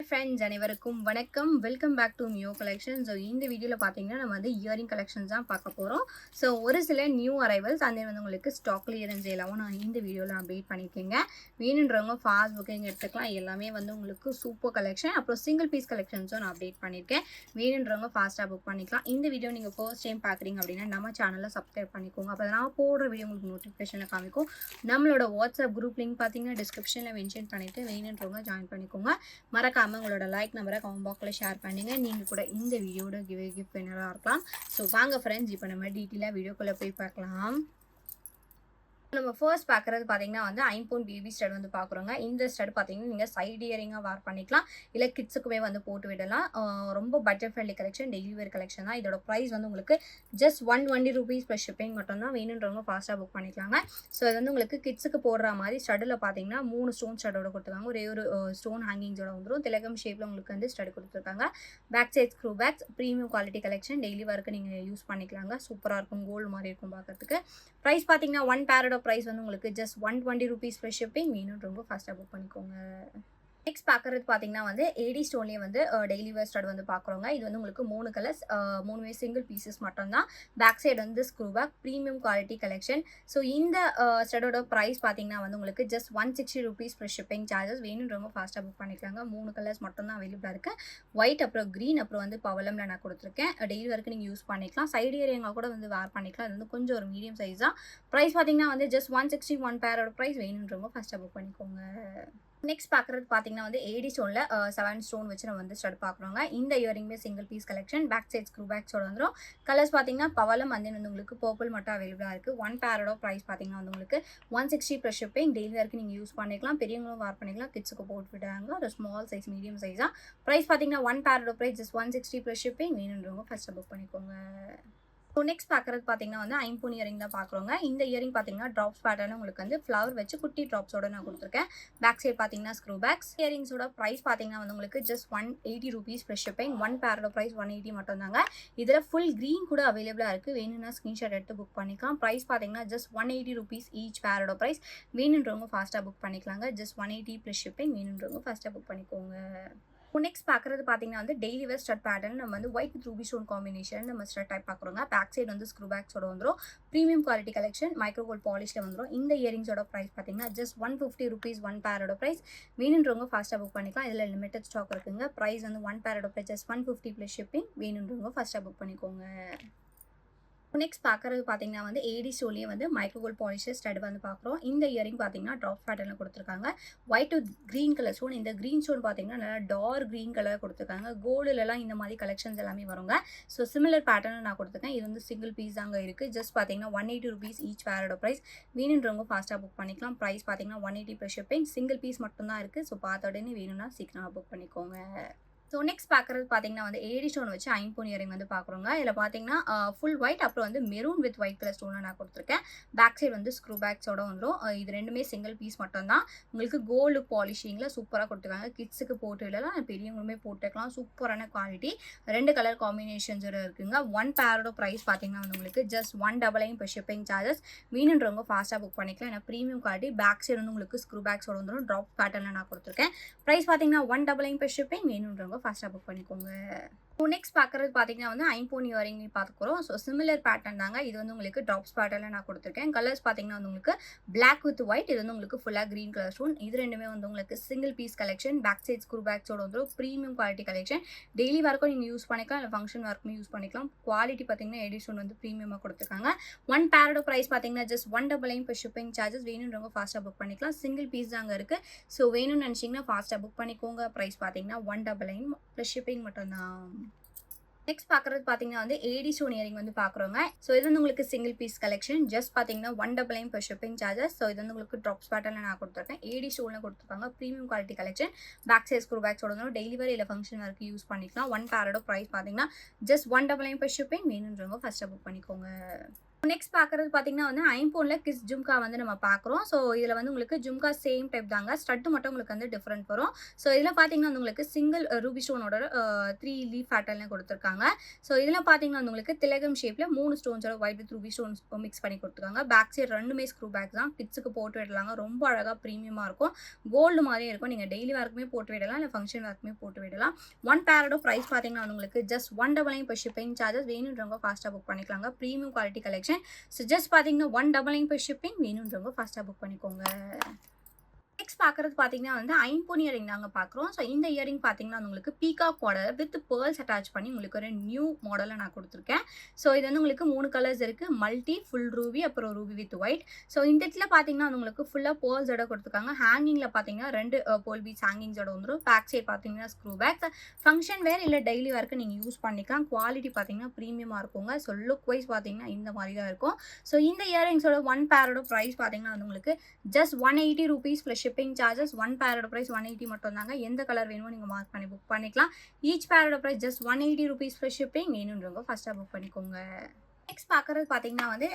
Friends அனைவருக்கும் வணக்கம். Welcome back to மியோ கலெக்ஷன். ஸோ இந்த வீடியோவில் பார்த்தீங்கன்னா நம்ம வந்து இயரிங் கலெக்ஷன்ஸ் தான் பார்க்க போகிறோம். ஸோ ஒரு சில நியூ அரைவல்ஸ் அந்த வந்து உங்களுக்கு ஸ்டாக் கிளியரன்ஸ் எல்லாமும் நான் இந்த வீடியோவில் அப்டேட் பண்ணியிருக்கேங்க. வேணுன்றவங்க ஃபாஸ்ட் புக்கிங் எடுத்துக்கலாம். எல்லாமே வந்து உங்களுக்கு சூப்பர் கலெக்ஷன். அப்புறம் சிங்கிள் பீஸ் கலெக்ஷன்ஸும் நான் அப்டேட் பண்ணியிருக்கேன். வேணுன்றவங்க ஃபாஸ்ட்டாக புக் பண்ணிக்கலாம். இந்த வீடியோ நீங்கள் ஃபர்ஸ்ட் டைம் பார்க்குறீங்க அப்படின்னா நம்ம சேனலில் சப்ஸ்கிரைப் பண்ணிக்கோங்க. அப்போ நான் போடுற வீடியோ உங்களுக்கு நோட்டிஃபிகேஷனில் காமிக்கும். நம்மளோட வாட்ஸ்அப் குரூப் லிங்க் பார்த்தீங்கன்னா டிஸ்கிரிப்ஷனில் மென்ஷன் பண்ணிவிட்டு வேணுன்றவங்க ஜாயின் பண்ணிக்கோங்க. மறக்காம உங்களோட லைக் நம்பரை கமெண்ட் பாக்ஸில் ஷேர் பண்ணுங்க. நீங்கள் கூட இந்த வீடியோட கிஃப்ட் வின்னராக இருக்கலாம். ஸோ வாங்க ஃப்ரெண்ட்ஸ், இப்போ நம்ம டீட்டெயிலாக வீடியோக்குள்ளே போய் பார்க்கலாம். நம்ம ஃபர்ஸ்ட் பார்க்குறது பார்த்தீங்கன்னா வந்து ஐம்பொன் பேபி ஸ்டட் வந்து பார்க்குறோங்க. இந்த ஸ்டட் பார்த்தீங்கன்னா நீங்கள் சைட் இயரிங்காக வேர் பண்ணிக்கலாம், இல்லை கிட்ஸுக்குமே வந்து போட்டு விடலாம். ரொம்ப பட்ஜெட் ஃப்ரெண்ட்லி கலெக்ஷன், டெய்லி வேர் கலெக்ஷன் தான். இதோட ப்ரைஸ் வந்து உங்களுக்கு ஜஸ்ட் 120 ரூபீஸ் ப்ளஸ் ஷிப்பிங் மட்டும் தான். வேணுன்றவங்க ஃபாஸ்ட்டாக புக் பண்ணிக்கலாங்க. ஸோ இது வந்து உங்களுக்கு கிட்ஸுக்கு போடுற மாதிரி ஸ்டடில் பார்த்தீங்கன்னா 3 ஸ்டோன் ஸ்டடோட கொடுத்துருக்காங்க. ஒரே ஒரு ஸ்டோன் ஹேங்கிங்ஸோட வந்துடும். திலகம் ஷேப்பில் உங்களுக்கு வந்து ஸ்டட் கொடுத்துருக்காங்க. Back side screw backs, premium quality collection, daily வேருக்கு நீங்கள் யூஸ் பண்ணிக்கலாங்க. சூப்பராக இருக்கும், கோல்டு மாதிரி இருக்கும் பார்க்கறதுக்கு. ப்ரைஸ் பார்த்தீங்கன்னா ஒன் பேரோட ப்ரைஸ் வந்து உங்களுக்கு ஜஸ்ட் 120 ரூபீஸ் ப்ளஸ் ஷிப்பிங். வேணுன்றவங்க ஃபாஸ்ட்டாக புக் பண்ணிக்கோங்க. நெக்ஸ்ட் பார்க்குறது பார்த்தீங்கன்னா வந்து ஏடி ஸ்டோன்லேயே வந்து டெய்லி வேர் ஸ்டட் வந்து பார்க்குறோங்க. இது வந்து உங்களுக்கு 3 கலர்ஸ், 3 சிங்கிள் பீசஸ் மட்டும்தான். பேக் சைடு வந்து screw back, premium quality collection. So இந்த ஸ்டடோட ப்ரைஸ் பார்த்தீங்கன்னா வந்து உங்களுக்கு just 160 rupees plus shipping charges. வேணுன்றவங்க ஃபாஸ்ட்டாக புக் பண்ணிக்கலாங்க. 3 கலர்ஸ் மட்டும் தான் அவைலபிளாக இருக்குது. ஒயிட், அப்புறம் க்ரீன், அப்புறம் வந்து பவளமில் நான் கொடுத்துருக்கேன். டெய்லி வேருக்கு நீங்கள் யூஸ் பண்ணிக்கலாம். சைடு ஏரியாங்க கூட வந்து வேர் பண்ணிக்கலாம். இது வந்து கொஞ்சம் ஒரு மீடியம் சைஸ் தான். ப்ரைஸ் பார்த்தீங்கன்னா வந்து ஜஸ்ட் 160 ஒன் பேரோட ப்ரைஸ். வேணுன்றவங்க ஃபாஸ்ட்டாக புக் பண்ணிக்கோங்க. நெக்ஸ்ட் பார்க்குறது பார்த்தீங்கன்னா வந்து ஏடி ஸ்டோனில் 7 ஸ்டோன் வச்சு நம்ம வந்து ஸ்டட் பார்க்குறோங்க. இந்த இயரிங்குமே single piece collection. Back side screw பேக்ஸோட வந்துடும். கலர்ஸ் பார்த்தீங்கன்னா பவளம் வந்து உங்களுக்கு பர்பிள் மட்டும் அவைலபிளாக இருக்குது. ஒன் பேரோட ப்ரைஸ் பார்த்தீங்கன்னா வந்து உங்களுக்கு 160 ப்ளஸ் ஷிப்பிங். டெய்லி வரைக்கும் நீங்கள் யூஸ் பண்ணிக்கலாம். பெரியவங்களும் வேர் பண்ணிக்கலாம். கிட்ஸுக்கு போட்டு விடாங்க. ஒரு ஸ்மால் சைஸ், மீடியம் சைஸாக. ப்ரைஸ் பார்த்தீங்கன்னா ஒன் பேரோட ப்ரைஸ் ஜஸ்ட் 160 ப்ளஸ் ஷிப்பிங். வேணுன்றவங்க ஃபஸ்ட்டு புக் பண்ணிக்கோங்க. ஸோ நெக்ஸ்ட் பார்க்குறது பார்த்தீங்கன்னா வந்து ஐம்பொன் இயரிங் தான் பார்க்குறோங்க. இந்த இயரிங் பார்த்தீங்கன்னா ட்ராப்ஸ் பேட்டர்ன் உங்களுக்கு வந்து ஃப்ளவர் வச்சு குட்டி ட்ராப்ஸோட நான் கொடுத்துருக்கேன். பேக் சைட் பார்த்தீங்கன்னா ஸ்க்ரூ பேக்ஸ். இயரிங்ஸோட ப்ரைஸ் பார்த்தீங்கன்னா வந்து உங்களுக்கு just 180 rupees plus shipping. One பேரோட ப்ரைஸ் 180 மட்டும் தாங்க. இதில் ஃபுல் க்ரீன் கூட அவைலபிளாக இருக்குது. வேணும்னா ஸ்க்ரீன்ஷாட் எடுத்து புக் பண்ணிக்கலாம். ப்ரைஸ் பார்த்தீங்கன்னா ஜஸ்ட் 180 ரூபீஸ் ஈச் பேரோட ப்ரைஸ். வேணுன்றவங்க ஃபாஸ்ட்டாக புக் பண்ணிக்கலாங்க. Just 180 plus shipping. வேணுன்றவங்க ஃபாஸ்ட்டாக புக் பண்ணிக்கோங்க. நெக்ஸ்ட் பார்க்குறது பார்த்தீங்கன்னா வந்து டெய்லி வேர் ஸ்டட் பேட்டர்ன் நம்ம வந்து white with ruby stone combination நம்ம ஸ்டட் டைப் பார்க்குறோங்க. பேக் சைடு வந்து ஸ்க்ரூ பேக்ஸோட வந்துடும். Premium quality collection, micro gold பாலிஷில் வந்துடும். இந்த இயரிங்ஸோட ப்ரைஸ் பார்த்தீங்கன்னா ஜஸ்ட் 150 ரூபீஸ் ஒன் பேரோட ப்ரைஸ். வேணுன்றவங்க ஃபாஸ்ட்டாக புக் பண்ணிக்கலாம். இதில் லிமிடெட் ஸ்டாக் இருக்குங்க. ப்ரைஸ் வந்து ஒன் பேரோட ப்ரைஸ் ஜஸ்ட் 150 ப்ளஸ் ஷிப்பிங். வேணுன்றவங்க ஃபாஸ்ட்டாக புக் பண்ணிக்கோங்க. நெக்ஸ்ட் பார்க்குறது பார்த்தீங்கன்னா வந்து ஏடி ஸ்டோன்லேயே வந்து மைக்ரோ கோல்ட் பாலிஷர் ஸ்டட் வந்து பார்க்குறோம். இந்த இயரிங் பார்த்தீங்கன்னா ட்ராப் பேட்டர்னில் கொடுத்துருக்காங்க. White with green colour stone. இந்த க்ரீன் ஸ்டோன் பார்த்தீங்கன்னா நல்லா டார்க் க்ரீன் கலர் கொடுத்துருக்காங்க. கோல்டுலலாம் இந்த மாதிரி கலெக்ஷன்ஸ் எல்லாமே வருங்க. ஸோ சிமிலர் பேட்டர்னில் நான் கொடுத்துருக்கேன். இது வந்து சிங்கிள் பீஸ் தாங்க இருக்குது. ஜஸ்ட் பார்த்தீங்கன்னா 180 ரூபீஸ் ஈச் பேரோட ப்ரைஸ். வேணுன்றவங்க ஃபாஸ்ட்டாக புக் பண்ணிக்கலாம். ப்ரைஸ் பார்த்தீங்கன்னா 180 ப்ளஸ் ஷிப்பிங். சிங்கிள் பீஸ் மட்டும் தான் இருக்குது. ஸோ பார்த்த உடனே வேணும்னா சீக்கிரமாக புக் பண்ணிக்கோங்க. ஸோ நெக்ஸ்ட் பார்க்குறது பார்த்தீங்கன்னா வந்து ஏடி ஸ்டோன் வச்சு ஐம்பொன் இயரிங் வந்து பார்க்குறோங்க. இதில் பார்த்தீங்கன்னா ஃபுல் ஒயிட், அப்புறம் வந்து மெரூன் வித் ஒயிட் கலர் ஸ்டோனில் நான் கொடுத்துருக்கேன். பேக் சைடு வந்து ஸ்க்ரூ பேக்ஸோட வந்துடும். இது ரெண்டுமே சிங்கிள் பீஸ் மட்டும் தான். உங்களுக்கு கோல்டு பாலிஷிங்கில் சூப்பராக கொடுத்துருக்காங்க. கிட்ஸுக்கு போட்டு விடலாம், பெரியவங்களுமே போட்டுக்கலாம். சூப்பரான குவாலிட்டி. 2 கலர் காம்பினேஷன்ஸோட இருக்குங்க. ஒன் பேரோட ப்ரைஸ் பார்த்தீங்கன்னா வந்து உங்களுக்கு ஜஸ்ட் 199 இப்போ ஷிப்பிங் சார்ஜஸ். வேணுன்றவங்க ஃபாஸ்ட்டாக புக் பண்ணிக்கலாம். ஏன்னா ப்ரீமியம் குவாலிட்டி. பேக் சைடு வந்து உங்களுக்கு ஸ்க்ரூ பேக்ஸோட வந்துடும். ட்ராப் பேட்டர்னில் நான் கொடுத்துருக்கேன். ப்ரைஸ் பார்த்தீங்கன்னா 199 இப்போ ஷிப்பிங். வேணுன்றவங்க ஃபாஸ்ட்டாக புக் பண்ணிக்கோங்க. நெக்ஸ்ட் பார்க்குறது பார்த்தீங்கன்னா வந்து ஐம்பொன் இயரிங் பார்த்துக்கிறோம். ஸோ சிமிலர் பேட்டர்ன் தாங்க. இது வந்து உங்களுக்கு ட்ராப்ஸ் பேட்டர்னில் நான் கொடுத்துருக்கேன். கலர்ஸ் பார்த்தீங்கன்னா வந்து உங்களுக்கு பிளாக் வித் ஒயிட். இது வந்து உங்களுக்கு ஃபுல்லாக க்ரீன் கலர் ஸ்டோன். இது ரெண்டுமே வந்து உங்களுக்கு single piece collection. Back side screw பேக்ஸோட வந்து ப்ரீமியம் குவாலிட்டி கலெக்ஷன். டெய்லி வரைக்கும் நீங்கள் யூஸ் பண்ணிக்கலாம், இல்லை ஃபங்க்ஷன் வரைக்கும் யூஸ் பண்ணிக்கலாம். குவாலிட்டி பார்த்தீங்கன்னா ஏடி ஸ்டோன் வந்து ப்ரீமியமாக கொடுத்துருக்காங்க. ஒன் பேரோட ப்ரைஸ் பார்த்தீங்கன்னா ஜஸ்ட் 199 இப்போ ஷிப்பிங் சார்ஜஸ். வேணுன்றவங்க ஃபாஸ்ட்டாக புக் பண்ணிக்கலாம். சிங்கிள் பீஸ் தாங்க இருக்குது. ஸோ வேணும்னு நினச்சிங்கன்னா ஃபாஸ்ட்டாக புக் பண்ணிக்கோங்க. ப்ரைஸ் பார்த்தீங்கன்னா 199 ப்ளஸ் ஷிப்பிங் மட்டும்தான். நெக்ஸ்ட் பார்க்குறது பார்த்தீங்கன்னா வந்து ஏடி ஸ்டோன் இயரிங் வந்து பார்க்குறோங்க. ஸோ இது வந்து உங்களுக்கு சிங்கிள் பீஸ் கலெக்ஷன். ஜஸ்ட் பார்த்தீங்கன்னா 199 இப்போ ஷிப்பிங் சார்ஜஸ். ஸோ இது வந்து உங்களுக்கு ட்ராப்ஸ் பேட்டர்னில் நான் கொடுத்துருக்கேன். ஏடி ஸ்டோனில் கொடுத்துருக்காங்க. Premium quality collection. Back side screw பேக்ஸோட வந்து டெய்லி வேர் இல்லை ஃபங்க்ஷன் வரைக்கும் யூஸ் பண்ணிக்கலாம். ஒன் பேரோட ப்ரைஸ் பார்த்தீங்கன்னா ஜஸ்ட் 199 இப்போ ஷிப்பிங். வேணுன்றவங்க ஃபஸ்ட்டாக புக் பண்ணிக்கோங்க. நெக்ஸ்ட் பார்க்குறது பார்த்தீங்கன்னா வந்து ஐம்போன்ல கிஸ் ஜும்கா வந்து நம்ம பார்க்குறோம். ஸோ இதில வந்து உங்களுக்கு ஜும்கா சேம் டைப் தாங்க. ஸ்டட் மட்டும் உங்களுக்கு வந்து டிஃபரெண்ட் வரும். ஸோ இதில பார்த்தீங்கன்னா வந்து உங்களுக்கு சிங்கிள் ரூபி ஸ்டோனோட 3 லீஃப் பேட்டர்ன்ல குடுத்துருக்காங்க. ஸோ இதில பார்த்தீங்கன்னா வந்து உங்களுக்கு திலகம் ஷேப்ல 3 ஸ்டோன்ஸோட white with ruby stones mix பண்ணி குடுத்துருக்காங்க. பேக் சைடு 2மே ஸ்க்ரூ பேக் தான். கிட்ஸுக்கு போட்டு விடலாங்க. ரொம்ப அழகா பிரீமியமா இருக்கும். கோல்டு மாரியே இருக்கும். நீங்க டெய்லி வேர்க்குமே போட்டு விடலாம். இல்ல ஃபங்ஷன் வேர்க்குமே போட்டு விடலாம். 1 பேரோட பிரைஸ் பார்த்தீங்கன்னா வந்து உங்களுக்கு ஜஸ்ட் 199 per ஷிப்பிங் சார்ஜஸ். வேணுன்றவங்க ஃபாஸ்ட்டா புக் பண்ணிக்கலாங்க. Premium quality collection. So just பார்த்தீங்கன்னா 199 per ஷிப்பிங். வேணுன்றவங்க ஃபாஸ்ட்டாக புக் பண்ணிக்கோங்க. நெக்ஸ்ட் பார்க்குறது பார்த்தீங்கன்னா வந்து ஐம்பொன் இயரிங் தாங்க பார்க்குறோம். ஸோ இந்த இயரிங் பார்த்தீங்கன்னா உங்களுக்கு peacock model with pearls attach பண்ணி உங்களுக்கு ஒரு நியூ மாடலில் நான் கொடுத்துருக்கேன். ஸோ இது வந்து உங்களுக்கு 3 கலர்ஸ் இருக்குது. மல்டி, ஃபுல் ரூபி, அப்புறம் ரூபி வித் ஒயிட். ஸோ இந்த இடத்துல பார்த்தீங்கன்னா உங்களுக்கு ஃபுல்லாக பேர்ல்ஸோட கொடுத்துருக்காங்க. ஹேங்கிங்கில் பார்த்தீங்கன்னா 2 பேர்ல் பீட்ஸ் ஹேங்கிங்ஸோட வந்துடும். பேக் சைட் பார்த்தீங்கன்னா ஸ்க்ரூ பேக். ஃபங்க்ஷன் வேர் இல்லை டெய்லி வேர்க்கு நீங்கள் யூஸ் பண்ணிக்கலாம். குவாலிட்டி பார்த்தீங்கன்னா ப்ரீமியமாக இருக்குங்க. ஸோ லுக் வைஸ் பார்த்தீங்கன்னா இந்த மாதிரி தான் இருக்கும். ஸோ இந்த இயரிங்ஸோட 1 பேரோட ப்ரைஸ் பார்த்தீங்கன்னா வந்து உங்களுக்கு just 180 rupees plus shipping charges. 1 பேரோட பிரைஸ் 180 மட்டும் தாங்க. எந்த கலர் வேணுமோ நீங்கள் மார்க் பண்ணி புக் பண்ணிக்கலாம். ஈச் பேரோட price just 180 rupees plus shipping. வேணுன்றவங்க ஃபஸ்ட்டாக புக் பண்ணிக்கோங்க. நெக்ஸ்ட் பார்க்குறது பார்த்தீங்கன்னா வந்து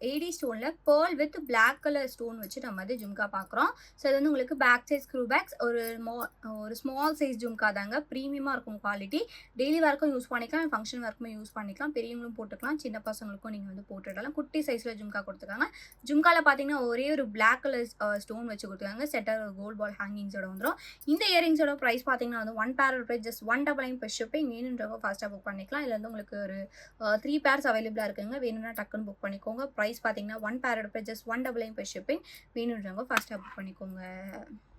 ஏடி ஸ்டோனில் pearl with black colour stone வச்சு நம்ம வந்து ஜும்கா பார்க்குறோம். ஸோ இது வந்து உங்களுக்கு பேக் சைட் ஸ்க்ரூ பேக்ஸ் ஒரு ஸ்மால் சைஸ் ஜும்கா தாங்க. ப்ரீமியமாக இருக்கும் குவாலிட்டி. டெய்லி வேர்க்கும் யூஸ் பண்ணிக்கலாம். ஃபங்க்ஷன் வேர்க்குமே யூஸ் பண்ணிக்கலாம். பெரியவங்களும் போட்டுக்கலாம். சின்ன பசங்களுக்கும் நீங்கள் வந்து போட்டுடலாம். குட்டி சைஸில் ஜும்கா கொடுத்துருக்காங்க. ஜும்காவில் பார்த்தீங்கன்னா ஒரே ஒரு பிளாக் கலர் ஸ்டோன் வச்சு கொடுத்துருக்காங்க. செட்டர் கோல்ட் பால் ஹேங்கிங்ஸோட வந்துடும். இந்த இயரிங்ஸோட ப்ரைஸ் பார்த்தீங்கன்னா வந்து 1 பேரோட ப்ரைஸ் ஜஸ்ட் 199 per ஷிப்பிங். வேணுன்றவங்க ஃபாஸ்ட்டாக புக் பண்ணிக்கலாம். இதில் வந்து உங்களுக்கு ஒரு 3 பேர்ஸ் அவைலபிளாக இருக்குங்க. வேணும்னா டக்குன்னு புக் பண்ணிக்கோங்க. ப்ரைஸ் பார்த்தீங்கன்னா 1 பேரோட ப்ரைஸ் ஜஸ்ட் 199 per ஷிப்பிங். வேணுன்றவங்க ஃபாஸ்ட்டாக புக் பண்ணிக்கோங்க.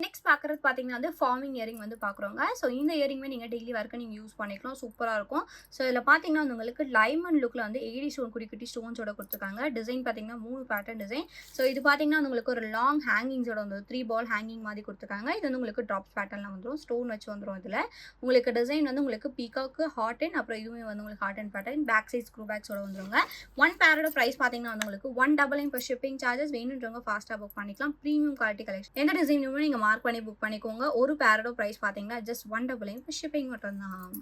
நெக்ஸ்ட் பார்க்குறது பார்த்தீங்கன்னா வந்து ஃபார்மிங் இயரிங் வந்து பார்க்குறோங்க. ஸோ இந்த இயரிங்குமே நீங்கள் டெய்லி வரைக்கும் நீங்கள் யூஸ் பண்ணிக்கலாம். சூப்பராக இருக்கும். ஸோ இதில் பார்த்தீங்கன்னா வந்து உங்களுக்கு டைமண்ட் லுக்கில் வந்து ஏடி ஸ்டோன் குட்டி குட்டி ஸ்டோன்ஸோட கொடுத்துருக்காங்க. டிசைன் பார்த்தீங்கன்னா 3 பேட்டர்ன் டிசைன். ஸோ இது பார்த்தீங்கன்னா உங்களுக்கு ஒரு லாங் ஹேங்கிங்ஸோட வந்து 3 பால் ஹேங்கிங் மாதிரி கொடுத்துருக்காங்க. இது வந்து உங்களுக்கு ட்ராப்ஸ் பேட்டர்னில் வந்துடும். ஸ்டோன் வச்சு வந்துடும். இதில் உங்களுக்கு டிசைன் வந்து உங்களுக்கு பீகாக்கு ஹார்ட் அண்ட் அப்புறம் இதுவுமே வந்து உங்களுக்கு heart and pattern back side screw பேக்ஸோட வந்துருங்க. 1 பேரோட ப்ரைஸ் பார்த்தீங்கன்னா வந்து உங்களுக்கு 199 per ஷிப்பிங் சார்ஜஸ். வேணுன்றவங்க ஃபாஸ்ட்டாக புக் பண்ணிக்கலாம். Premium quality collection. எந்த டிசைனுமே நீங்கள் மார்க் பண்ணி புக் பண்ணிக்கோங்க. ஒரு பேரோட ப்ரைஸ் பார்த்தீங்கன்னா ஜஸ்ட் 199 per ஷிப்பிங் மட்டும்தான்.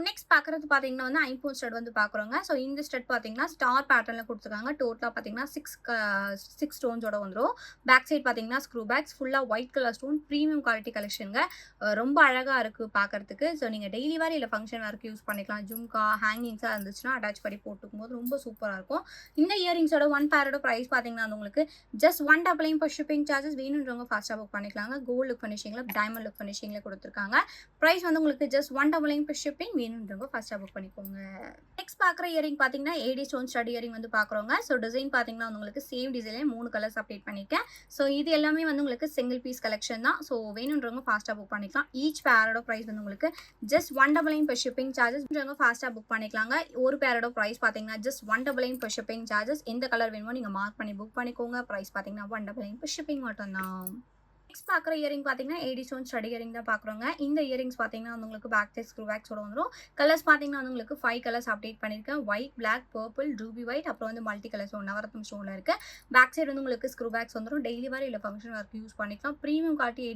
நெக்ஸ்ட் பார்க்குறது பார்த்தீங்கன்னா வந்து ஐம்போன் ஸ்டட் வந்து பார்க்குறோங்க. ஸோ இந்த ஸ்டட் பார்த்தீங்கன்னா ஸ்டார் பேட்டர்னில் கொடுத்துருக்காங்க. டோட்டலாக பார்த்தீங்கன்னா 6 ஸ்டோன்ஸோட வந்துடும். பேக் சைட் பார்த்தீங்கன்னா ஸ்க்ரூ பேக்ஸ் ஃபுல்லாக white colour stone. Premium quality கலெக்ஷனுங்க. ரொம்ப அழகாக இருக்குது பார்க்குறதுக்கு. ஸோ நீங்கள் டெய்லி வேர் இல்லை ஃபங்க்ஷன் வேர்க்கு யூஸ் பண்ணிக்கலாம். ஜும்கா ஹேங்கிங்ஸாக இருந்துச்சுன்னா அட்டாச் பண்ணி போட்டுக்கும் போது ரொம்ப சூப்பராக இருக்கும். இந்த இயரிங்ஸோட 1 பேரோட ப்ரைஸ் பார்த்தீங்கன்னா வந்து உங்களுக்கு ஜஸ்ட் 199 per ஷிப்பிங் சார்ஜஸ். வேணுன்றவங்க ஃபாஸ்ட்டாக புக் பண்ணிக்கலாங்க. கோல்டு லுக் ஃபினிஷிங்கில் டைமண்ட் லுக் ஃபினிஷிங்கில் கொடுத்துருக்காங்க. ப்ரைஸ் வந்து உங்களுக்கு ஜஸ்ட் 199 per ஷிப்பிங். வேணுன்றவங்க ஃபர்ஸ்ட்டாக புக் பண்ணிக்கோங்க. நெக்ஸ்ட் பார்க்குற இயரிங் பார்த்தீங்கன்னா ஏடி ஸ்டோன் ஸ்டட் இயரிங் வந்து பார்க்குறோங்க. ஸோ டிசைன் பார்த்தீங்கன்னா உங்களுக்கு சேம் டிசைன்லேயே 3 கலர்ஸ் அப்டேட் பண்ணியிருக்கேன். ஸோ இது எல்லாமே வந்து உங்களுக்கு சிங்கிள் பீஸ் கலெக்ஷன் தான். ஸோ வேணுன்றவங்க ஃபாஸ்ட்டாக புக் பண்ணிக்கலாம். ஈச் பேரோட ப்ரைஸ் வந்து உங்களுக்கு ஜஸ்ட் 199 per ஷிப்பிங் சார்ஜஸ். ஃபாஸ்ட்டாக புக் பண்ணிக்கலாங்க. ஒரு பேரோட ப்ரைஸ் பார்த்தீங்கன்னா ஜஸ்ட் 199 per ஷிப்பிங் சார்ஜஸ். எந்த கலர் வேணுமோ நீங்கள் மார்க் பண்ணி புக் பண்ணிக்கோங்க. ப்ரைஸ் பார்த்தீங்கன்னா 199 per ஷிப்பிங் மட்டும்தான். நெக்ஸ்ட் பார்க்குற இயரிங் பார்த்தீங்கன்னா ஏடி ஸ்டோன் ஸ்டட் இயரிங் தான் பார்க்குறோங்க. இந்த இயரிங்ஸ் பார்த்தீங்கன்னா உங்களுக்கு பேக் சைட் ஸ்க்ரூ பேக்ஸோட வந்துடும். கலர்ஸ் பார்த்தீங்கன்னா வந்து உங்களுக்கு 5 கலர்ஸ் அப்டேட் பண்ணியிருக்கேன். White, black, purple, ruby white, அப்புறம் வந்து மல்டி கலர்ஸ் நவரத்னம் ஸ்டோனில் இருக்குது. பேக் சைடு வந்து உங்களுக்கு ஸ்க்ரூ பேக்ஸ் வந்துடும். டெய்லி வேர் இல்லை ஃபங்க்ஷன் வேர்க்கு யூஸ் பண்ணிக்கலாம். ப்ரீமியம் குவாலிட்டி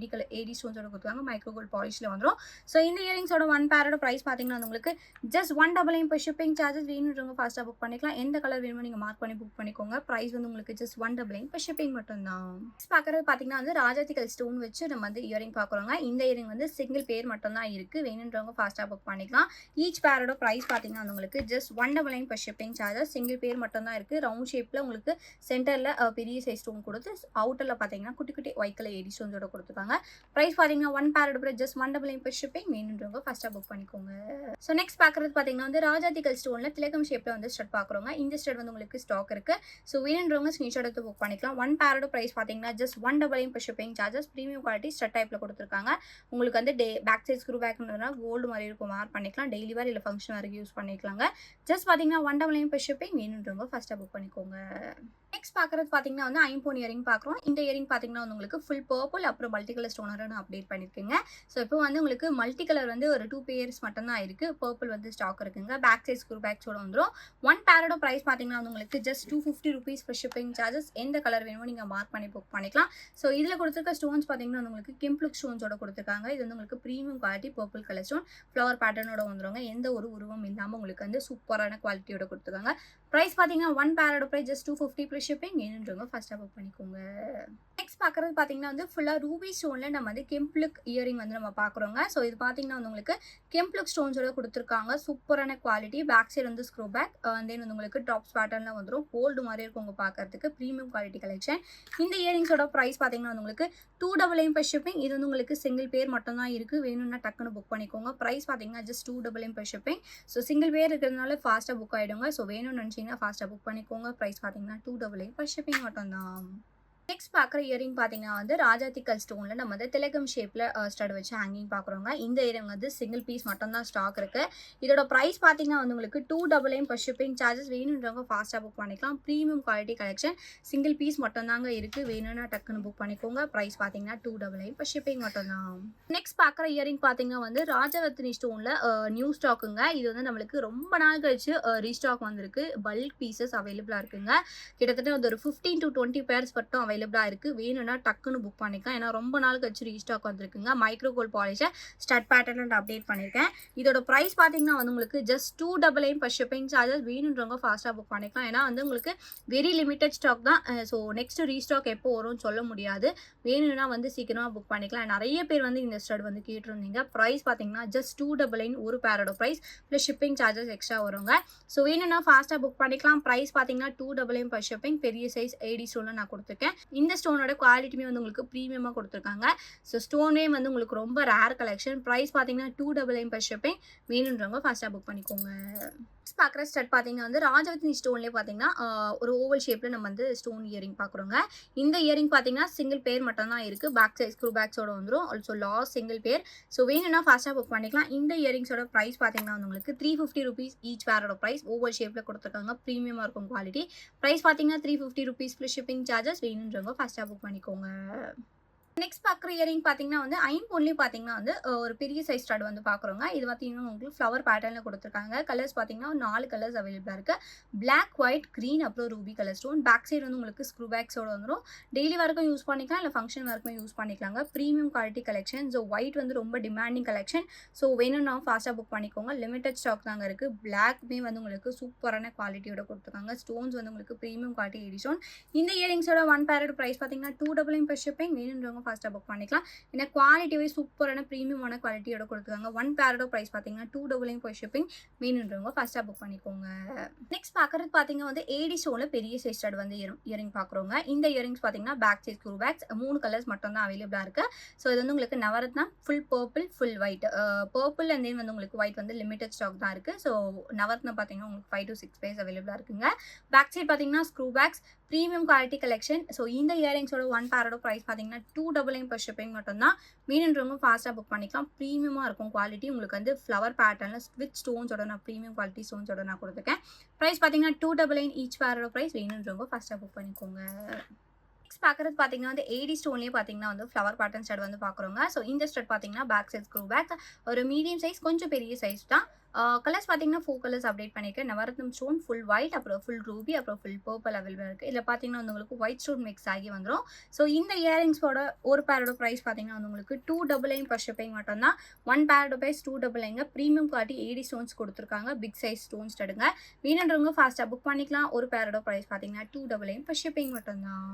ஏடி ஸ்டோன்ஸோட கொடுத்துருக்காங்க. மைக்ரோ கோல்ட் பாலிஷில் வந்துடும். ஸோ இந்த இயரிங்ஸோட 1 பேரோட ப்ரைஸ் பார்த்தீங்கன்னா வந்து உங்களுக்கு ஜஸ்ட் 199 per ஷிப்பிங் சார்ஜஸ். வேணுன்றவங்க ஃபாஸ்ட்டாக புக் பண்ணிக்கலாம். எந்த கலர் வேணுமோ நீங்கள் மார்க் பண்ணி புக் பண்ணிக்கோங்க. ப்ரைஸ் வந்து உங்களுக்கு ஜஸ்ட் 199 per ஷிப்பிங் மட்டும்தான். நெக்ஸ்ட் பார்க்குறது பார்த்தீங்கன்னா வந்து ராஜாத்திகல் ஸ்டோன் வச்சு நம்ம வந்து இயரிங் பார்க்குறோங்க. இந்த இயரிங் வந்து சிங்கிள் பேர் மட்டும் தான் இருக்குது. வேணுன்றவங்க ஃபாஸ்ட்டாக புக் பண்ணிக்கலாம். ஈச் பேரோட ப்ரைஸ் பார்த்தீங்கன்னா உங்களுக்கு just 199 per shipping charges. Single பேர் மட்டும் தான் இருக்குது. ரவுண்ட் ஷேப்பில் உங்களுக்கு சென்டரில் பெரிய சைஸ் ஸ்டோன் கொடுத்து அவுட்டரில் பார்த்தீங்கன்னா குட்டி குட்டி ஒயிட் கலர் ஏடி ஸ்டோன்ஸோட கொடுத்துருக்காங்க. ப்ரைஸ் பார்த்தீங்கன்னா 1 பேரோட ப்ரைஸ் ஜஸ்ட் 199 per ஷிப்பிங். வேணுன்றவங்க ஃபஸ்ட்டாக புக் பண்ணிக்கோங்க. ஸோ நெக்ஸ்ட் பார்க்குறது பார்த்தீங்கன்னா வந்து ராஜாத்திகல் ஸ்டோனில் திலகம் ஷேப்பில் வந்து ஸ்டட் பார்க்குறோங்க. இந்த ஸ்டட் வந்து உங்களுக்கு ஸ்டாக் இருக்குது. ஸோ வேணுன்றவங்க ஸ்க்ரீன்ஷாட் எடுத்து புக் பண்ணிக்கலாம். 1 பேரோட ப்ரைஸ் பார்த்தீங்கன்னா just 199 per shipping charges. Premium quality stud டைப்பில் கொடுத்துருக்காங்க. உங்களுக்கு வந்து பேக் சைட் ஸ்க்ரூ பேக்ன்றதுனா கோல்டு மாதிரி இருக்கும். மார்க் பண்ணிக்கலாம். டெய்லி வேர் இல்லை ஃபங்க்ஷன் வரைக்கும் யூஸ் பண்ணிக்கலாங்க. ஜஸ்ட் பார்த்தீங்கன்னா 199 per ஷிப்பிங். வேணுன்றவங்க ஃபஸ்ட்டாக புக் பண்ணிக்கோங்க. நெக்ஸ்ட் பார்க்குறது பார்த்தீங்கன்னா வந்து ஐம்பொன் இயரிங் பார்க்குறோம். இந்த இயரிங் பார்த்தீங்கன்னா வந்து உங்களுக்கு ஃபுல் பர்பிள் அப்புறம் மல்டி கலர் ஸ்டோனரோட நான் அப்டேட் பண்ணியிருக்கேங்க. ஸோ இப்போ வந்து உங்களுக்கு மல்டி கலர் வந்து ஒரு 2 பேர்ஸ் மட்டும் தான் இருக்கு. பர்பிள் வந்து ஸ்டாக் இருக்குங்க. பேக் சைட் ஸ்க்ரூ பேக்ஸோட வந்துரும். ஒன் பேரோட பிரைஸ் பார்த்தீங்கன்னா வந்து உங்களுக்கு ஜஸ்ட் ₹250 ஃபார் ஷிப்பிங் சார்ஜஸ். எந்த கலர் வேணுமோ நீங்க மார்க் பண்ணி புக் பண்ணிக்கலாம். ஸோ இதில குடுத்திருக்க ஸ்டோன்ஸ் பார்த்தீங்கன்னா வந்து உங்களுக்கு கெம்ப்ளுக் ஸ்டோன்ஸோட குடுத்துருக்காங்க. இது வந்து உங்களுக்கு premium quality purple colour stone. Flower பேட்டர்னோட வந்துருங்க. எந்த ஒரு உருவம் இல்லாம உங்களுக்கு வந்து சூப்பரான குவாலிட்டியோட குடுத்துருக்காங்க. பிரைஸ் பார்த்தீங்கன்னா ஒன் பேரோட பிரைஸ் ஜஸ்ட் $250 ப்ளஸ் ஷிப்பிங். வேணுன்றவங்க ஃபர்ஸ்ட்டாக புக் பண்ணிக்கோங்க. நெக்ஸ்ட் பார்க்குறது பார்த்தீங்கன்னா வந்து ஃபுல்லாக ரூபி ஸ்டோனில் நம்ம வந்து கெம்ப்ளுக் இயரிங் வந்து நம்ம பார்க்குறோங்க. ஸோ இது பார்த்தீங்கன்னா வந்து உங்களுக்கு கெம்ப்ளுக் ஸ்டோன்ஸோட கொடுத்துருக்காங்க. சூப்பரான குவாலிட்டி. பேக் சைடு வந்து ஸ்க்ரூ பேக் தென் வந்து உங்களுக்கு டாப்ஸ் பேட்டர்னில் வந்துடும். கோல்டு மாதிரி இருக்கும் உங்கள் பார்க்கறதுக்கு. Premium quality collection. இந்த இயரிங்ஸோட ப்ரைஸ் பார்த்தீங்கன்னா வந்து உங்களுக்கு $299 ப்ளஸ் ஷிப்பிங். இது வந்து உங்களுக்கு சிங்கிள் பேர் மட்டும் தான் இருக்குது. வேணும்னா டக்குன்னு புக் பண்ணிக்கோங்க. ப்ரைஸ் பார்த்தீங்கன்னா just $299 plus shipping. So single பேர் இருக்கிறதுனால ஃபாஸ்ட்டாக புக் ஆகிடுங்க. ஸோ வேணும்னு நினச்சிங்கன்னா ஃபாஸ்ட்டாக புக் பண்ணிக்கோங்க. ப்ரைஸ் பார்த்தீங்கன்னா $299 ப்ளஸ் ஷிப்பிங் மட்டும் தான். நெக்ஸ்ட் பார்க்குற இயரிங் பார்த்தீங்கன்னா வந்து ராஜாத்திக்கல் ஸ்டோனில் நம்ம வந்து திலகம் ஷேப்பில் ஸ்டட் வச்சு ஹேங்கிங் பார்க்குறோங்க. இந்த இயரிங் வந்து சிங்கிள் பீஸ் மட்டும் தான் ஸ்டாக் இருக்குது. இதோட ப்ரைஸ் பார்த்தீங்கன்னா வந்து உங்களுக்கு $299 ப்ளஸ் ஷிப்பிங் சார்ஜஸ். வேணுன்றவங்க ஃபாஸ்ட்டாக புக் பண்ணிக்கலாம். Premium quality collection. Single piece மட்டும் தாங்க இருக்குது. வேணும்னா டக்குன்னு புக் பண்ணிக்கோங்க. ப்ரைஸ் பார்த்தீங்கன்னா $299 ப்ளஸ் ஷிப்பிங் மட்டும் தான். நெக்ஸ்ட் பார்க்குற இயரிங் பார்த்தீங்கன்னா வந்து ராஜவர்த்தினி ஸ்டோனில் நியூ ஸ்டாக்குங்க. இது வந்து நம்மளுக்கு ரொம்ப நாள் கழிச்சு ரீஸ்டாக் வந்திருக்கு. பல்க் பீசஸ் அவைலபிளாக இருக்குங்க. கிட்டத்தட்ட வந்து ஒரு 15 to 20 பேர்ஸ் மட்டும் அவைலபிளாக இருக்குது. வேணும்னா டக்குன்னு புக் பண்ணிக்கலாம். ஏன்னா ரொம்ப நாள் கழிச்சு ரீஸ்டாக் வந்திருக்குங்க. மைக்ரோ கோல்ட் பாலிஷை ஸ்டட் பேட்டர்ன் அப்டேட் பண்ணியிருக்கேன். இதோட ப்ரைஸ் பார்த்தீங்கன்னா வந்து உங்களுக்கு ஜஸ்ட் $299 ப்ளஸ் ஷிப்பிங் சார்ஜஸ். வேணுன்றவங்க ஃபாஸ்ட்டாக புக் பண்ணிக்கலாம். ஏன்னா வந்து உங்களுக்கு வெரி லிமிட்டட் ஸ்டாக் தான். ஸோ நெக்ஸ்ட் ரீஸ்டாக் எப்போ வரும்னு சொல்ல முடியாது. வேணும்னா வந்து சீக்கிரமாக புக் பண்ணிக்கலாம். நிறைய பேர் வந்து இந்த ஸ்டட் வந்து கேட்டிருந்தீங்க. ப்ரைஸ் பார்த்தீங்கன்னா ஜஸ்ட் $299 ஒரு பேரோட price plus shipping charges extra வருங்க. ஸோ வேணும்னா ஃபாஸ்ட்டாக புக் பண்ணிக்கலாம். ப்ரைஸ் பார்த்தீங்கன்னா $299 ப்ளஸ் ஷிப்பிங். பெரிய சைஸ் AD ஸ்டோனில் நான் கொடுத்துருக்கேன். இந்த ஸ்டோனோட குவாலிட்டியுமே வந்து உங்களுக்கு ப்ரீமியமாக கொடுத்துருக்காங்க. ஸோ ஸ்டோனே வந்து உங்களுக்கு ரொம்ப ரேர் கலெக்ஷன். ப்ரைஸ் பார்த்தீங்கன்னா $299 ப்ளஸ் ஷிப்பிங். வேணுன்றவங்க ஃபாஸ்ட்டாக புக் பண்ணிக்கோங்க. பார்க்குற ஸ்டட் பார்த்தீங்கன்னா வந்து ராஜவர்த்தினி ஸ்டோன்லேயே பார்த்தீங்கன்னா ஒரு ஓவல் ஷேப்பில் நம்ம வந்து ஸ்டோன் இயரிங் பார்க்குறோங்க. இந்த இயரிங் பார்த்தீங்கன்னா சிங்கிள் பேர் மட்டும் தான் இருக்குது. பேக் சைட் ஸ்க்ரூ பேக்ஸோட வந்துடும். ஆல்சோ லாஸ்ட் சிங்கிள் பேர். ஸோ வேணும்னா ஃபாஸ்ட்டாக புக் பண்ணிக்கலாம். இந்த இயரிங்ஸோட ப்ரைஸ் பார்த்தீங்கன்னா வந்து உங்களுக்கு $350 ஈச் பேரோட ப்ரைஸ். ஓவல் ஷேப்பில் கொடுத்துருக்காங்க. ப்ரீமியமாக இருக்கும் குவாலிட்டி. ப்ரைஸ் பார்த்தீங்கன்னா $350 ப்ளஸ் ஷிப்பிங் சார்ஜஸ். வேணுன்றவங்க ஃபாஸ்ட்டாக புக் பண்ணிக்கோங்க. நெக்ஸ்ட் பார்க்குற இயரிங் பார்த்தீங்கன்னா வந்து ஐம்பொன்லேயே பார்த்தீங்கன்னா வந்து ஒரு பெரிய சைஸ் ஸ்டட் வந்து பார்க்குறோங்க. இது பார்த்தீங்கன்னா உங்களுக்கு ஃப்ளவர் பேட்டர்னில் கொடுத்துருக்காங்க. கலர்ஸ் பார்த்தீங்கன்னா 4 கலர்ஸ் அவைலபிளாக இருக்குது. பிளாக், ஒயிட், க்ரீன் அப்புறம் ruby colour stone. Back side வந்து உங்களுக்கு ஸ்க்ரூ பேக்ஸோட வந்துடும். டெய்லி வரைக்கும் யூஸ் பண்ணிக்கலாம், இல்லை ஃபங்க்ஷன் வரைக்கும் யூஸ் பண்ணிக்கலாங்க. Premium quality collection. So white வந்து ரொம்ப டிமாண்டிங் கலெக்ஷன். ஸோ வேணும்னா ஃபாஸ்ட்டாக புக் பண்ணிக்கோங்க. லிமிடெட் ஸ்டாக் தாங்க இருக்குது. பிளாக்மே வந்து உங்களுக்கு சூப்பரான குவாலிட்டியோட கொடுத்துருக்காங்க. ஸ்டோன்ஸ் வந்து உங்களுக்கு ப்ரீமியம் குவாலிட்டி AD ஸ்டோன். இந்த இயரிங்ஸோட ஒன் பேரோட ப்ரைஸ் பார்த்தீங்கன்னா $299 ப்ளஸ் ஷிப்பிங். வேணுன்றவங்க ஃபாஸ்ட்டாக புக் பண்ணிக்கலாம். ஏன்னா குவாலிட்டியே சூப்பரான ப்ரீமியமான குவாலிட்டியோட கொடுத்துருக்காங்க. ஒன் பேரோட ப்ரைஸ் பார்த்தீங்கன்னா $299 ப்ளஸ் ஷிப்பிங். வேணுன்றவங்க ஃபர்ஸ்ட்டாக புக் பண்ணிக்கோங்க. நெக்ஸ்ட் பார்க்குறது பார்த்தீங்கன்னா வந்து AD ஸ்டோனில் பெரிய சைஸ் ஸ்டட் வந்து இயரிங் பார்க்குறோங்க. இந்த இயரிங்ஸ் பார்த்தீங்கன்னா back side screw backs 3 colours மட்டும் தான் அவைலபிளாக இருக்குது. ஸோ இது வந்து உங்களுக்கு navaratna full purple, full white. Purple and then வந்து உங்களுக்கு ஒயிட் வந்து லிமிடெட் ஸ்டாக் தான் இருக்குது. ஸோ நவரத்னா பார்த்தீங்கன்னா உங்களுக்கு 5 to 6 பேர்ஸ் அவைலபிளாக இருக்குங்க. பேக் சைட் பார்த்தீங்கன்னா screw backs premium quality collection. So இந்த இயரிங்ஸோட ஒன் பேரோட ப்ரைஸ் பார்த்தீங்கன்னா $299 ப்ளஸ் ஷிப்பிங் மட்டும்தான். வேணுன்றவங்க ஃபாஸ்ட்டாக புக் பண்ணிக்கலாம். ப்ரீமியமாக இருக்கும் குவாலிட்டி. உங்களுக்கு வந்து ஃப்ளவர் பேட்டர்னில் வித் ஸ்டோன்ஸோட நான் ப்ரீமியம் குவாலிட்டி ஸ்டோன்ஸோட நான் கொடுத்துருக்கேன். ப்ரைஸ் பார்த்தீங்கன்னா $299 ஈச் பேரோட ப்ரைஸ். வேணுன்றவங்க ஃபாஸ்ட்டாக புக் பண்ணிக்கோங்க. நெக்ஸ்ட் பார்க்குறது பார்த்தீங்கன்னா வந்து AD ஸ்டோன்லேயே பார்த்தீங்கன்னா வந்து ஃப்ளவர் பேட்டர்ன் ஸ்டட் வந்து பார்க்குறோங்க. ஸோ இந்த ஸ்டட் பார்த்தீங்கன்னா பேக் சைட் ஸ்க்ரூ பேக் ஒரு மீடியம் சைஸ், கொஞ்சம் பெரிய சைஸ் தான். கலர்ஸ் பார்த்தீங்கன்னா 4 கலர்ஸ் அப்டேட் பண்ணியிருக்கேன். நவரத்னம் ஸ்டோன், ஃபுல் ஒயிட், அப்புறம் ஃபுல் ரூபி, அப்புறம் ஃபுல் பர்பிள் அவைலபிளாக இருக்குது. இதில் பார்த்தீங்கன்னா வந்து உங்களுக்கு ஒயிட் ஸ்டோன் மிக்ஸ் ஆகி வந்துடும். ஸோ இந்த இயரிங்ஸோட ஒரு பேரோட ப்ரைஸ் பார்த்தீங்கன்னா வந்து உங்களுக்கு $299 ப்ளஸ் ஷிப்பிங் மட்டும்தான். ஒன் பேரோட price $299. Premium quality AD stones கொடுத்துருக்காங்க. பிக் சைஸ் ஸ்டோன்ஸ் எடுங்க. வேணுன்றவங்க ஃபாஸ்ட்டாக புக் பண்ணிக்கலாம். ஒரு பேரோட ப்ரைஸ் பார்த்தீங்கன்னா $299 ப்ளஸ் ஷிப்பிங் மட்டும்தான்.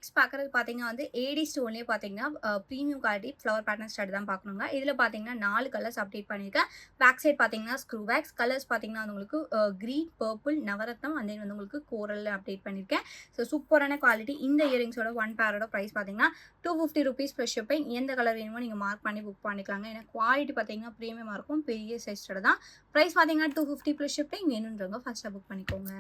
நெக்ஸ்ட் பார்க்குறது பார்த்தீங்கன்னா வந்து AD ஸ்டோன்லேயே பார்த்தீங்கன்னா premium quality flower pattern stud தான் பார்க்கணுங்க. இதில் பார்த்தீங்கன்னா 4 கலர்ஸ் அப்டேட் பண்ணியிருக்கேன். பேக் சைட் பார்த்தீங்கன்னா ஸ்க்ரூ பேக்ஸ். கலர்ஸ் பார்த்தீங்கன்னா வந்து உங்களுக்கு green, purple, Navaratnam and then வந்து உங்களுக்கு கோரலில் அப்டேட் பண்ணியிருக்கேன். ஸோ சூப்பரான குவாலிட்டி. இந்த இயரிங்ஸோட ஒன் பேரோட ப்ரைஸ் பார்த்தீங்கன்னா $250 ப்ளஸ் ஷிப்பிங். எந்த கலர் வேணுமோ நீங்கள் மார்க் பண்ணி புக் பண்ணிக்கலாங்க. ஏன்னா குவாலிட்டி பார்த்தீங்கன்னா ப்ரீமியமாக இருக்கும். பெரிய சைஸ் ஸ்டட் தான். ப்ரைஸ் பார்த்தீங்கன்னா $250 ப்ளஸ் ஷிப்பிங். வேணுன்றவங்க ஃபர்ஸ்ட்டாக புக் பண்ணிக்கோங்க.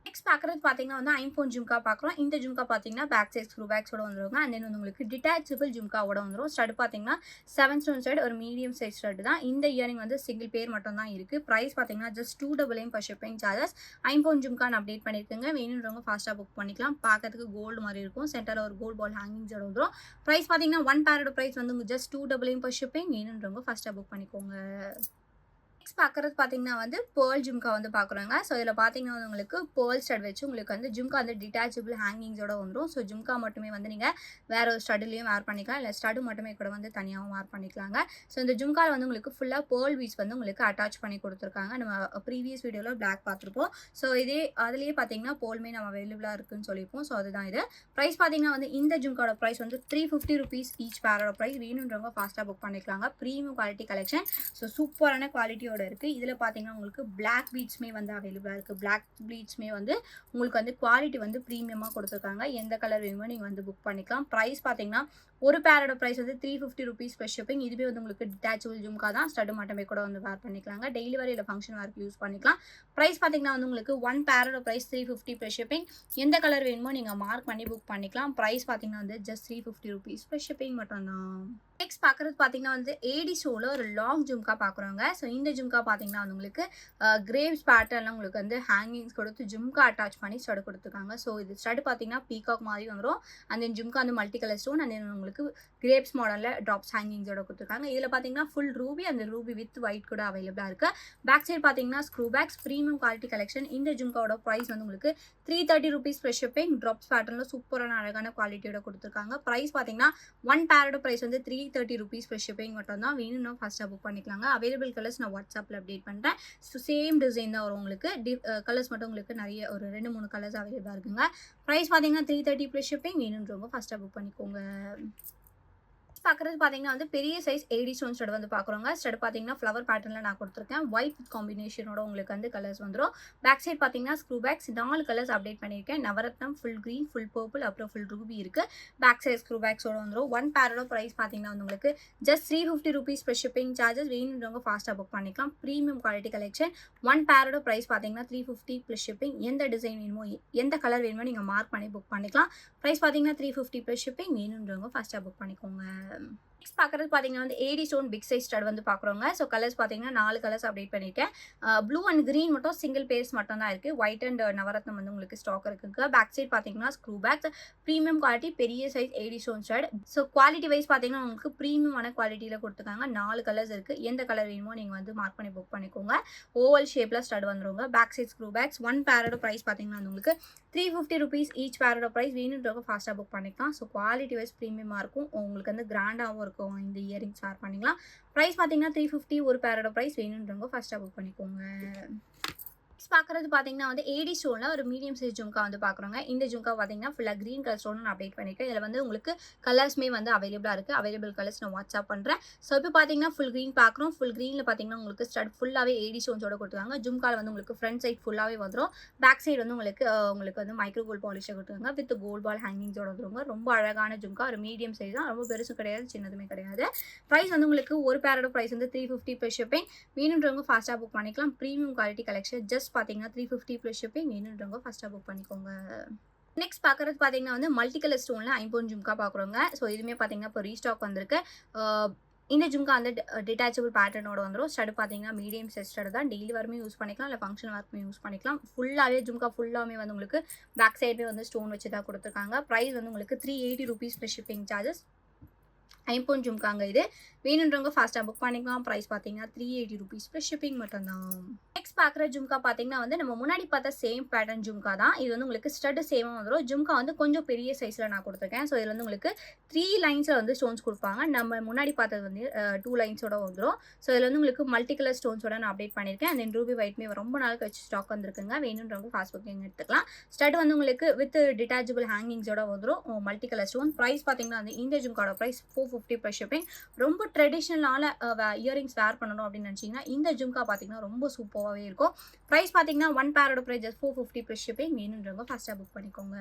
நெக்ஸ்ட் பார்க்குறது பார்த்தீங்கன்னா வந்து ஐம்போன் ஜும்கா பார்க்குறோம். இந்த ஜும்கா பார்த்தீங்கன்னா பேக் சைட் ஸ்க்ரூ பேக்ஸோட வந்துருங்க. அண்ட் தென் வந்து உங்களுக்கு டிட்டாச்சபிள் ஜும்காவோட வந்துரும். ஸ்டட் பார்த்தீங்கன்னா 7 ஸ்டோன் ஸ்டட் ஒரு மீடியம் சைஸ் ஸ்டட் தான். இந்த இயரிங் வந்து சிங்கிள் பேர் மட்டும் தான் இருக்கு. பிரைஸ் பார்த்தீங்கன்னா ஜஸ்ட் 299 per shipping charges. ஐம்போன் ஜும்கான்னு அப்டேட் பண்ணியிருக்குங்க. வேணுன்றவங்க ஃபாஸ்ட்டாக புக் பண்ணிக்கலாம். பார்க்கறதுக்கு கோல்டு மாதிரி இருக்கும். சென்டரில் ஒரு கோல்ட் பால் ஹேங்கிங்ஸோட வந்துரும். பிரைஸ் பார்த்தீங்கன்னா 1 பேரோட பிரைஸ் வந்து ஜஸ்ட் 299 per shipping. வேணுன்றவங்க ஃபாஸ்ட்டாக புக் பண்ணிக்கோங்க. நெக்ஸ்ட் பார்க்குறது பார்த்தீங்கன்னா வந்து பேர்ல் ஜும்கா வந்து பார்க்குறோங்க. ஸோ இதில் பார்த்தீங்கன்னா வந்து உங்களுக்கு பேர்ல் ஸ்டட் வச்சு உங்களுக்கு வந்து ஜும்கா வந்து டிட்டாச்சபிள் ஹேங்கிங்ஸோட வந்துடும். ஸோ ஜும்கா மட்டுமே வந்து நீங்கள் வேற ஒரு ஸ்டட்லையும் வேர் பண்ணிக்கலாம், இல்லை ஸ்டடு மட்டுமே கூட வந்து தனியாகவும் வேர் பண்ணிக்கலாங்க. ஸோ இந்த ஜும்காவில் வந்து உங்களுக்கு ஃபுல்லாக பேர்ல் பீட்ஸ் வந்து உங்களுக்கு அட்டாச் பண்ணி கொடுத்துருக்காங்க. நம்ம ப்ரீவியஸ் வீடியோவில் பிளாக் பார்த்துருப்போம். ஸோ இதே அதுலேயே பார்த்தீங்கன்னா பேர்லுமே நம்ம அவைலபிளாக இருக்குன்னு சொல்லியிருப்போம். ஸோ அதுதான் இது. ப்ரைஸ் பார்த்தீங்கன்னா வந்து இந்த ஜும்காவோட ப்ரைஸ் வந்து 350 rupees ஈச் பேரோட ப்ரைஸ். வேணுன்றவங்க ஃபாஸ்ட்டாக புக் பண்ணிக்கலாங்க. Premium quality collection. ஸோ சூப்பரான குவாலிட்டியோட இருக்கு. இதுல பாத்தீங்கன்னா உங்களுக்கு பிளாக் பீட்ஸ்மே வந்து அவைலபிளா இருக்கு. பிளாக் பீட்ஸ்மே வந்து உங்களுக்கு வந்து குவாலிட்டி வந்து பிரீமியமா கொடுத்துருக்காங்க. எந்த கலர் வேணுமோ நீங்க வந்து புக் பண்ணிக்கலாம். பிரைஸ் பாத்தீங்கன்னா ஒரு பேரோட பிரைஸ் வந்து 350 rupees per shipping. இதுவே வந்து உங்களுக்கு டிட்டாச்சபிள் ஜும்கா தான். ஸ்டட் மட்டுமே கூட வந்து வேர் பண்ணிக்கலாங்க. டெய்லி வேர் இல்லை ஃபங்க்ஷன் வேர்க்கு யூஸ் பண்ணிக்கலாம். பிரைஸ் பாத்தீங்கன்னா வந்து உங்களுக்கு 1 பேரோட பிரைஸ் 350 per shipping. எந்த கலர் வேணுமோ நீங்க மார்க் பண்ணி புக் பண்ணிக்கலாம். பிரைஸ் பாத்தீங்கன்னா வந்து ஜஸ்ட் 350 rupees per shipping மட்டும் தான். நெக்ஸ்ட் பார்க்குறது பார்த்தீங்கன்னா வந்து ஏடி ஷோவில் ஒரு லாங் ஜும்கா பார்க்குறோங்க. ஸோ இந்த ஜும்கா பார்த்தீங்கன்னா வந்து உங்களுக்கு கிரேவ்ஸ் பேட்டர்லாம் உங்களுக்கு வந்து ஹேங்கிங்ஸ் கொடுத்து ஜும்கா அட்டாச் பண்ணி ஸ்டட் கொடுத்துருக்காங்க. ஸோ இது ஸ்டட் பார்த்தீங்கன்னா பீகாக் மாதிரி வந்துடும். அந்த தென் ஜும்கா வந்து multi colour stone and then உங்களுக்கு கிரேப்ஸ் மாடலில் ட்ராப்ஸ் ஹேங்கிங்ஸோட கொடுத்துருக்காங்க. இதில் பார்த்தீங்கன்னா ஃபுல் ரூபி, அந்த ரூபி வித் ஒயிட் கூட அவைலபிளாக இருக்குது. பேக் சைட் பார்த்தீங்கன்னா screw backs premium quality collection. இந்த ஜும்காவோட ப்ரைஸ் வந்து உங்களுக்கு 330 rupees per shipping. ட்ராப்ஸ் பேட்டர்னில் சூப்பரான அழகான குவாலிட்டியோட கொடுத்துருக்காங்க. ப்ரைஸ் பார்த்தீங்கன்னா 1 பேரோட ப்ரைஸ் வந்து 330 rupees per shipping மட்டும் தான். வேணும்னா ஃபஸ்ட்டாக புக் பண்ணிக்கலாங்க. அவைலபிள் கலர்ஸ் நான் வாட்ஸ்அப்பில் அப்டேட் பண்ணுறேன். ஸோ சேம் டிசைன் தான் வரும் உங்களுக்கு. கலர்ஸ் மட்டும் உங்களுக்கு நிறைய ஒரு 2-3 கலர்ஸ் அவைலபிளாக இருக்குங்க. ப்ரைஸ் பார்த்தீங்கன்னா 330 plus shipping. வேணுன்றவங்க ஃபஸ்ட்டாக புக் பண்ணிக்கோங்க. பார்க்குறது பார்த்தீங்கன்னா வந்து பெரிய சைஸ் ஏடி ஸ்டோன் ஸ்டட் வந்து பார்க்குறோங்க. ஸ்டட் பார்த்தீங்கன்னா ஃப்ளவர் பேட்டர்னில் நான் கொடுத்துருக்கேன். ஒயிட் காம்பினேஷனோட உங்களுக்கு வந்து கலர்ஸ் வந்துடும். பேக் சைட் பார்த்தீங்கன்னா ஸ்க்ரூ பேக்ஸ் 4 கலர்ஸ் அப்டேட் பண்ணியிருக்கேன். நவரத்னம், ஃபுல் க்ரீன், ஃபுல் பர்பிள், அப்புறம் ஃபுல் ரூபி இருக்குது. பேக் சைட் ஸ்க்ரூ பேக்ஸோட வந்துடும். 1 பேரோட ப்ரைஸ் பார்த்தீங்கன்னா வந்து உங்களுக்கு just 350 rupees per shipping charges. வேணுன்றவங்க ஃபாஸ்ட்டாக புக் பண்ணிக்கலாம். Premium quality collection. 1 பேரோட ப்ரைஸ் பார்த்தீங்கன்னா 350 plus shipping. எந்த டிசைன் வேணுமோ எந்த கலர் வேணுமோ நீங்கள் மார்க் பண்ணி புக் பண்ணிக்கலாம். ப்ரைஸ் பார்த்தீங்கன்னா 350 plus shipping. வேணுன்றவங்க ஃபாஸ்ட்டாக புக் பண்ணிக்கோங்க. நெக்ஸ்ட் பார்க்குறது பார்த்தீங்கன்னா வந்து AD stone big size stud வந்து பார்க்குறோங்க. ஸோ கலர்ஸ் பார்த்தீங்கன்னா 4 கலர்ஸ் அப்டேட் பண்ணியிருக்கேன். ப்ளூ அண்ட் க்ரீன் மட்டும் சிங்கிள் பேர்ஸ் மட்டும் தான் இருக்குது. ஒயிட் அண்ட் நவரத்னம் வந்து உங்களுக்கு ஸ்டாக் இருக்குங்க. பேக் சைட் பார்த்தீங்கன்னா ஸ்க்ரூ பேக்ஸ் ப்ரீமியம் குவாலிட்டி பெரிய size AD stone stud. So quality wise பார்த்தீங்கன்னா உங்களுக்கு ப்ரீமியமான குவாலிட்டியில் கொடுத்துருக்காங்க. 4 கலர்ஸ் இருக்குது. எந்த கலர் வேணுமோ நீங்கள் வந்து மார்க் பண்ணி புக் பண்ணிக்கோங்க. ஓவல் ஷேப்பில் ஸ்டட் வந்துருங்க. பேக் சைட் ஸ்க்ரூ பேக்ஸ் 1 பேரோட ப்ரைஸ் பார்த்தீங்கன்னா உங்களுக்கு 350 rupees ஈச் பேரோட ப்ரைஸ். வேணுன்றவங்க ஃபாஸ்ட்டாக புக் பண்ணிக்கலாம். ஸோ குவாலிட்டி வைஸ் ப்ரீமியமாக இருக்கும். உங்களுக்கு வந்து கிராண்டாகவும் இருக்கும். இந்த இயரிங்ஸ் வேர் பண்ணிக்கலாம். ப்ரைஸ் பார்த்தீங்கன்னா 350 ஒரு பேரோட ப்ரைஸ். வேணுன்றவங்க ஃபர்ஸ்ட்டாக புக் பண்ணிக்கோங்க. பார்க்குறது பார்த்தீங்கன்னா வந்து ஏடி ஸ்டோனில் ஒரு மீடியம் சைஸ் ஜும்கா வந்து பார்க்குறோங்க. இந்த ஜும்கா பார்த்தீங்கன்னா ஃபுல்லாக க்ரீன் கலர் ஸ்டோன் நான் அப்டேட் பண்ணியிருக்கேன். இதில் வந்து உங்களுக்கு கலர்ஸ்மே வந்து அவைலபிளாக இருக்குது. அவைலபிள் கலர்ஸ் நான் வாட்ஸ்அப் பண்ணுறேன். ஸோ இப்போ பார்த்தீங்கன்னா ஃபுல் க்ரீன் பார்க்குறோம். ஃபுல் க்ரீனில் பார்த்தீங்கன்னா உங்களுக்கு ஸ்டட் ஃபுல்லாகவே ஏடி ஸ்டோன்ஸோட கொடுத்துருக்காங்க. ஜும்காவில் வந்து உங்களுக்கு ஃப்ரண்ட் சைட் ஃபுல்லாகவே வந்துடும். பேக் சைடு வந்து உங்களுக்கு வந்து மைக்ரோ கோல்ட் பாலிஷை கொடுத்துருக்காங்க. வித் கோல்ட் பால் ஹேங்கிங்ஸோட வந்துருங்க. ரொம்ப அழகான ஜும்கா. ஒரு மீடியம் சைஸ் தான். ரொம்ப பெருசும் கிடையாது, சின்னதுமே கிடையாது. ப்ரைஸ் வந்து உங்களுக்கு ஒரு பேரோட ப்ரைஸ் வந்து 350 per shipping. வேணுன்றவங்க ஃபாஸ்ட்டாக புக் பண்ணிக்கலாம். Premium quality collection. ஜஸ்ட் பார்த்தீங்கன்னா 350 plus shipping. வேணுன்றவங்க ஃபர்ஸ்ட்டாக புக் பண்ணிக்கோங்க. நெக்ஸ்ட் பார்க்குறது பார்த்தீங்கன்னா வந்து மல்டி கலர் ஸ்டோனில் ஐம்போன் ஜும்கா பார்க்குறோங்க. ஸோ இதுவுமே பார்த்தீங்கன்னா இப்போ ரீஸ்டாக் வந்திருக்கு. இந்த ஜும்கா வந்து டிட்டாச்சபிள் பேட்டர்னோட வந்துடும். ஸ்டட் பார்த்தீங்கன்னா மீடியம் சைஸ் ஸ்டட் தான். டெய்லி வரமே யூஸ் பண்ணிக்கலாம், இல்லை ஃபங்க்ஷன் ஒர்க்குமே யூஸ் பண்ணிக்கலாம். ஃபுல்லாகவே ஜும்கா ஃபுல்லாகவே வந்து உங்களுக்கு பேக் சைடுமே வந்து ஸ்டோன் வச்சு தான் கொடுத்துருக்காங்க. ப்ரைஸ் வந்து உங்களுக்கு 380 rupees plus shipping charges. ஐம்போன் ஜும்காங்க இது. வேணுன்றவங்க ஃபாஸ்ட்டாக புக் பண்ணிக்கலாம். ப்ரைஸ் பார்த்தீங்கன்னா 380 rupees plus shipping மட்டும்தான். நெக்ஸ்ட் பார்க்குற ஜும்கா பார்த்தீங்கன்னா வந்து நம்ம முன்னாடி பார்த்த சேம் பேட்டர்ன் ஜும்கா தான். இது வந்து உங்களுக்கு ஸ்டட் சேமாக வந்துடும். ஜும்கா வந்து கொஞ்சம் பெரிய சைஸில் நான் கொடுத்துருக்கேன். ஸோ இதில் வந்து உங்களுக்கு 3 லைன்ஸில் வந்து ஸ்டோன்ஸ் கொடுப்பாங்க. நம்ம முன்னாடி பார்த்தது வந்து 2 லைன்ஸோட வந்துடும். ஸோ இதில் வந்து உங்களுக்கு மல்டி கலர் ஸ்டோன்ஸோட நான் அப்டேட் பண்ணியிருக்கேன். அண்ட் தென் ரூபி ஒயிட்மே ரொம்ப நாள் கழிச்சு ஸ்டாக் வந்துருக்குங்க. வேணுன்றவங்க ஃபாஸ்ட் புக்கிங் எடுத்துக்கலாம். ஸ்டட் வந்து உங்களுக்கு வித் டிட்டாச்சபிள் ஹேங்கிங்ஸோட வந்துடும். Multi colour stone. ப்ரைஸ் பார்த்தீங்கன்னா வந்து இந்த ஜும்காவோட ப்ரைஸ் 450 per shipping. ரொம்ப ட்ரெடிஷ்னலான இயரிங்ஸ் வேர் பண்ணணும் அப்படின்னு நினச்சிங்கன்னா இந்த ஜும்கா பார்த்தீங்கன்னா ரொம்ப சூப்பராகவே இருக்கும். ப்ரைஸ் பார்த்தீங்கன்னா ஒன் பேரோட ப்ரைஸ் ஜஸ்ட் 450 ப்ளஸ் ஷிப்பிங். வேணுன்றவங்க ஃபஸ்ட்டாக புக் பண்ணிக்கோங்க.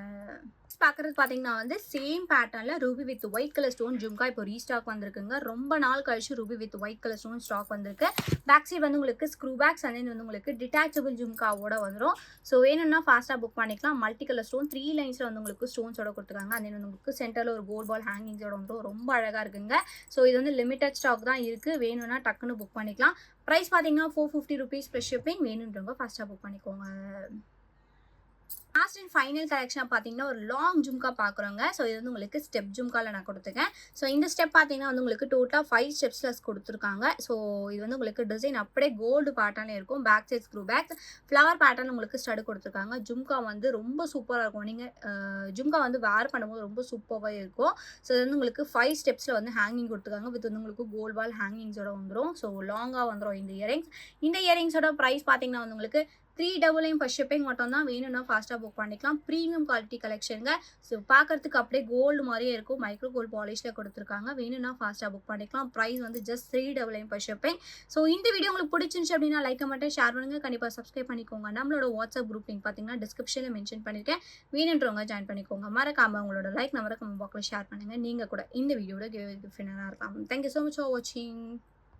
பார்க்குறது பார்த்தீங்கன்னா வந்து சேம் பேட்டர்னில் ruby with white colour stone jhumka இப்போ ரீஸ்டாக் வந்திருக்குங்க. ரொம்ப நாள் கழிச்சு ruby with white colour stone stock வந்திருக்கு. பேக் சைட் வந்து உங்களுக்கு ஸ்க்ரூ பேக்ஸ் அண்ட் வந்து உங்களுக்கு டிட்டாச்சபிள் ஜும்காவோட வந்துடும். ஸோ வேணும்னா ஃபாஸ்ட்டாக புக் பண்ணிக்கலாம். மல்டி கலர் ஸ்டோன் 3 லைன்ஸில் வந்து உங்களுக்கு ஸ்டோன்ஸோட கொடுத்துருக்காங்க. அண்ட் வந்து உங்களுக்கு சென்டரில் ஒரு கோல்ட் பால் ஹேங்கிங்ஸோட வந்துடும். ரொம்ப அழகாக இருக்குங்க. ஸோ இது வந்து லிமிட்டட் ஸ்டாக் தான் இருக்குது. வேணும்னா டக்குன்னு புக் பண்ணிக்கலாம். ப்ரைஸ் பார்த்தீங்கன்னா 450 ருபீஸ் ப்ளஸ் ஷிப்பிங். வேணுன்றவங்க ஃபாஸ்ட்டாக புக் பண்ணிக்கோங்க. லாஸ்ட் அண்ட் ஃபைனல் கலெக்ஷனாக பார்த்தீங்கன்னா ஒரு லாங் ஜும்கா பார்க்குறோங்க. ஸோ இது வந்து உங்களுக்கு ஸ்டெப் ஜும்காவில் நான் கொடுத்துருக்கேன். ஸோ இந்த ஸ்டெப் பார்த்தீங்கன்னா வந்து உங்களுக்கு டோட்டலாக 5 ஸ்டெப்ஸில் கொடுத்துருக்காங்க. ஸோ இது வந்து உங்களுக்கு டிசைன் அப்படியே கோல்டு பேட்டர்னில் இருக்கும். Back side screw back flower pattern உங்களுக்கு ஸ்டடு கொடுத்துருக்காங்க. ஜும்கா வந்து ரொம்ப சூப்பராக இருக்கும். நீங்கள் ஜும்கா வந்து வேர் பண்ணும்போது ரொம்ப சூப்பராகவே இருக்கும். ஸோ இது வந்து உங்களுக்கு 5 ஸ்டெப்ஸில் வந்து ஹேங்கிங் கொடுத்துருக்காங்க. வித் வந்து உங்களுக்கு கோல்ட் பால் ஹேங்கிங்ஸோட வந்துடும். ஸோ லாங்காக வந்துடும் இந்த இயரிங்ஸ். இந்த இயரிங்ஸோட ப்ரைஸ் பார்த்தீங்கன்னா வந்து உங்களுக்கு 399 ஃபர்ஸ்ட் ஷிப்பிங் மட்டும் தான். வேணும்னா ஃபாஸ்ட்டாக புக் பண்ணிக்கலாம். Premium quality கலெக்ஷனுங்க. ஸோ பார்க்கறதுக்கு அப்படியே கோல்டு மாதிரியே இருக்கும். மைக்ரோ கோல்டு பாலிஷில் கொடுத்துருக்காங்க. வேணும்னா ஃபாஸ்ட்டாக புக் பண்ணிக்கலாம். ப்ரைஸ் வந்து ஜஸ்ட் 399 ஃபர்ஸ்ட் ஷிப்பிங். ஸோ இந்த வீடியோ உங்களுக்கு பிடிச்சிருந்துச்சு அப்படின்னா லைக் மட்டும் ஷேர் பண்ணுங்கள். கண்டிப்பாக சப்ஸ்கிரைப் பண்ணிக்கோங்க. நம்மளோட வாட்ஸ்அப் குரூப் லிங்க் பார்த்தீங்கன்னா டிஸ்கிரிப்ஷனில் மென்ஷன் பண்ணியிருக்கேன். வேணுன்றவங்க ஜாயின் பண்ணிக்கோங்க. மறக்காமல் உங்களோட லைக் நம்பரை கமெண்ட் பாக்ஸில் ஷேர் பண்ணுங்கள். நீங்கள் கூட இந்த வீடியோட கிஃப்ட் வின்னராக இருக்கலாம். தேங்க்யூ ஸோ மச் ஃபார் வாட்சிங்.